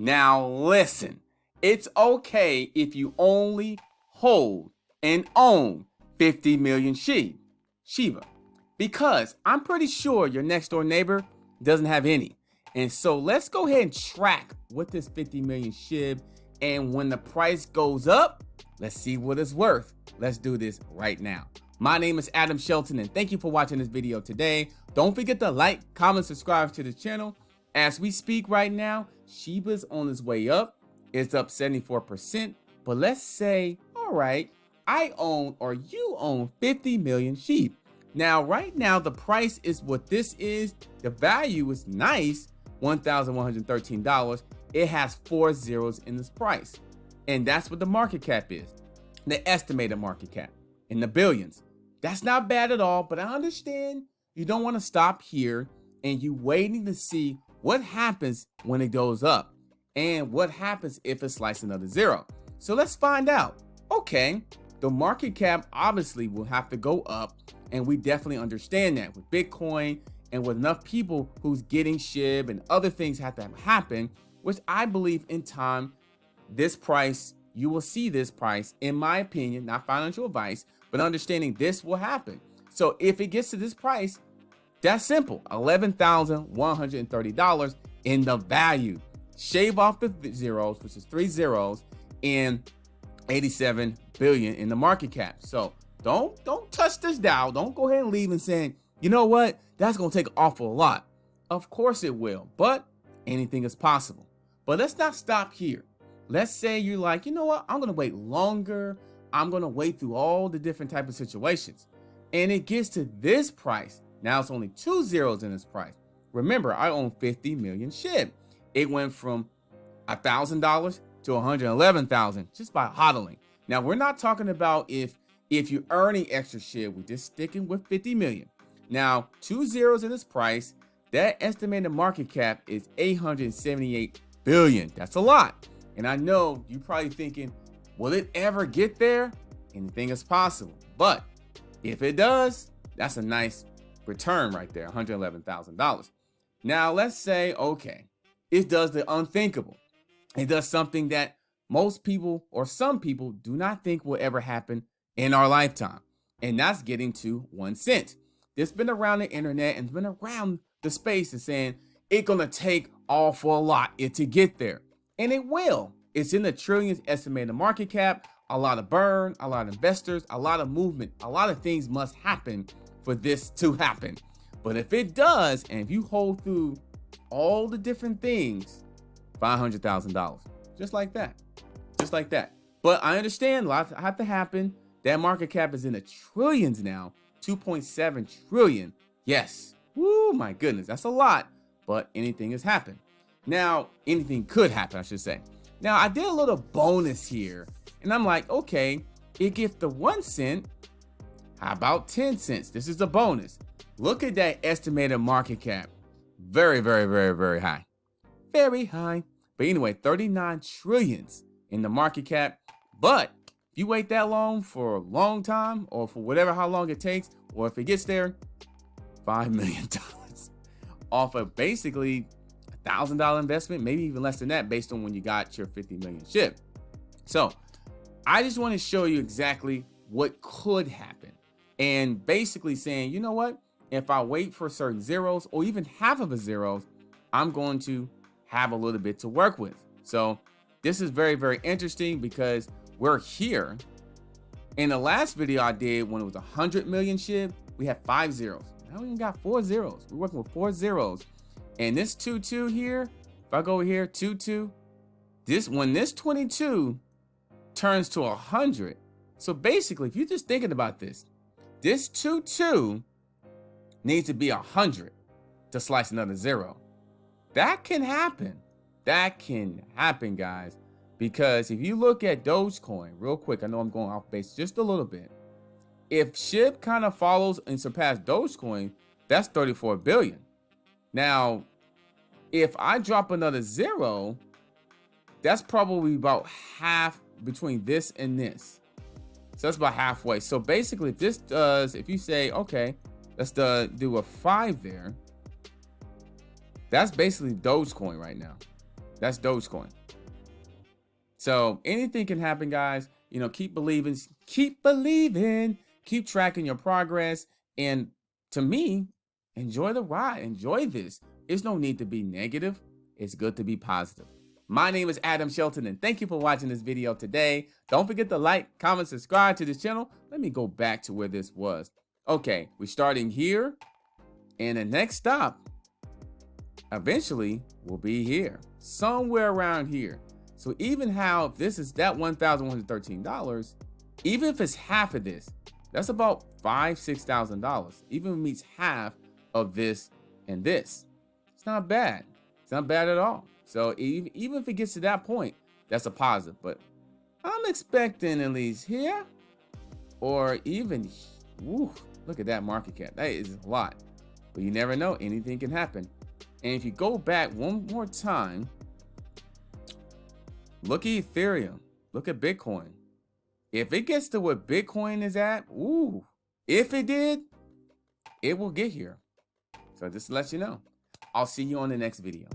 Now listen, it's okay if you only hold and own 50 million Shiba, because I'm pretty sure your next door neighbor doesn't have any. And so let's go ahead and track what this 50 million SHIB, and when the price goes up, let's see what it's worth. Let's do this right now. My name is Adam Shelton, and thank you for watching this video today. Don't forget to like, comment, subscribe to the channel. As we speak right now, Shiba's on its way up. It's up 74%, but let's say, all right, I own or you own 50 million SHIB. Now, right now, the price is what this is. The value is nice, $1,113. It has 4 zeros in this price. And that's what the market cap is. The estimated market cap in the billions. That's not bad at all, but I understand you don't want to stop here and you waiting to see what happens when it goes up and what happens if it slices another zero. So let's find out. Okay, the market cap obviously will have to go up, and we definitely understand that with Bitcoin and with enough people who's getting SHIB and other things have to happen, which I believe in time, this price, you will see this price, in my opinion, not financial advice, but understanding this will happen. So if it gets to this price, that's simple, $11,130 in the value. Shave off the zeros, which is 3 zeros, and 87 billion in the market cap. So don't touch this dial. Don't go ahead and leave and saying, you know what, that's gonna take an awful lot. Of course it will, but anything is possible. But let's not stop here. Let's say you're like, you know what, I'm gonna wait longer. I'm gonna wait through all the different type of situations. And it gets to this price. Now it's only 2 zeros in this price. Remember, I own 50 million SHIB. It went from $1,000 to $111,000 just by hodling. Now we're not talking about if you're earning extra SHIB. We're just sticking with 50 million. Now 2 zeros in this price. That estimated market cap is 878 billion. That's a lot. And I know you're probably thinking, will it ever get there? Anything is possible. But if it does, that's a nice return right there, $111,000. Now let's say, okay, it does the unthinkable. It does something that most people or some people do not think will ever happen in our lifetime. And that's getting to 1 cent. This has been around the internet and been around the space and saying it's gonna take awful lot to get there. And it will. It's in the trillions estimated market cap, a lot of burn, a lot of investors, a lot of movement, a lot of things must happen for this to happen. But if it does, and if you hold through all the different things, $500,000, just like that, just like that. But I understand lots have to happen. That market cap is in the trillions now, 2.7 trillion. Yes, woo, my goodness, that's a lot, but anything has happened. Now, anything could happen, I should say. Now, I did a little bonus here, and I'm like, okay, it gets the 1 cent, how about 10 cents? This is the bonus. Look at that estimated market cap. Very, very, very, very high. Very high. But anyway, 39 trillions in the market cap. But if you wait that long for a long time, or for whatever, how long it takes, or if it gets there, $5 million off of basically $1,000 investment, maybe even less than that, based on when you got your 50 million SHIB. So I just want to show you exactly what could happen. And basically saying, you know what, if I wait for certain zeros or even half of a zeros, I'm going to have a little bit to work with. So this is very, very interesting because we're here. In the last video I did when it was 100 million SHIB, we had 5 zeros. Now we even got 4 zeros. We're working with 4 zeros. And this 22 here, if I go over here, 22, when this 22 turns to 100. So basically, if you're just thinking about this 22 needs to be 100 to slice another zero. That can happen. That can happen, guys. Because if you look at Dogecoin real quick, I know I'm going off base just a little bit. If SHIB kind of follows and surpasses Dogecoin, that's 34 billion. Now, if I drop another zero, that's probably about half between this and this. So that's about halfway. So basically, if this does, if you say, okay, let's do a 5 there, that's basically Dogecoin right now. That's Dogecoin. So anything can happen, guys. You know, keep believing, keep tracking your progress. And to me, enjoy the ride, enjoy this. There's no need to be negative. It's good to be positive. My name is Adam Shelton, and thank you for watching this video today. Don't forget to like, comment, subscribe to this channel. Let me go back to where this was. Okay, we're starting here, and the next stop eventually will be here, somewhere around here. So even how this is that $1,113, even if it's half of this, that's about $5,000–6,000. Even if it meets half of this and this, it's not bad. It's not bad at all. So even if it gets to that point, that's a positive. But I'm expecting at least here, or even, woo, look at that market cap. That is a lot. But you never know. Anything can happen. And if you go back one more time, look at Ethereum. Look at Bitcoin. If it gets to what Bitcoin is at, ooh, if it did, it will get here. So just to let you know. I'll see you on the next video.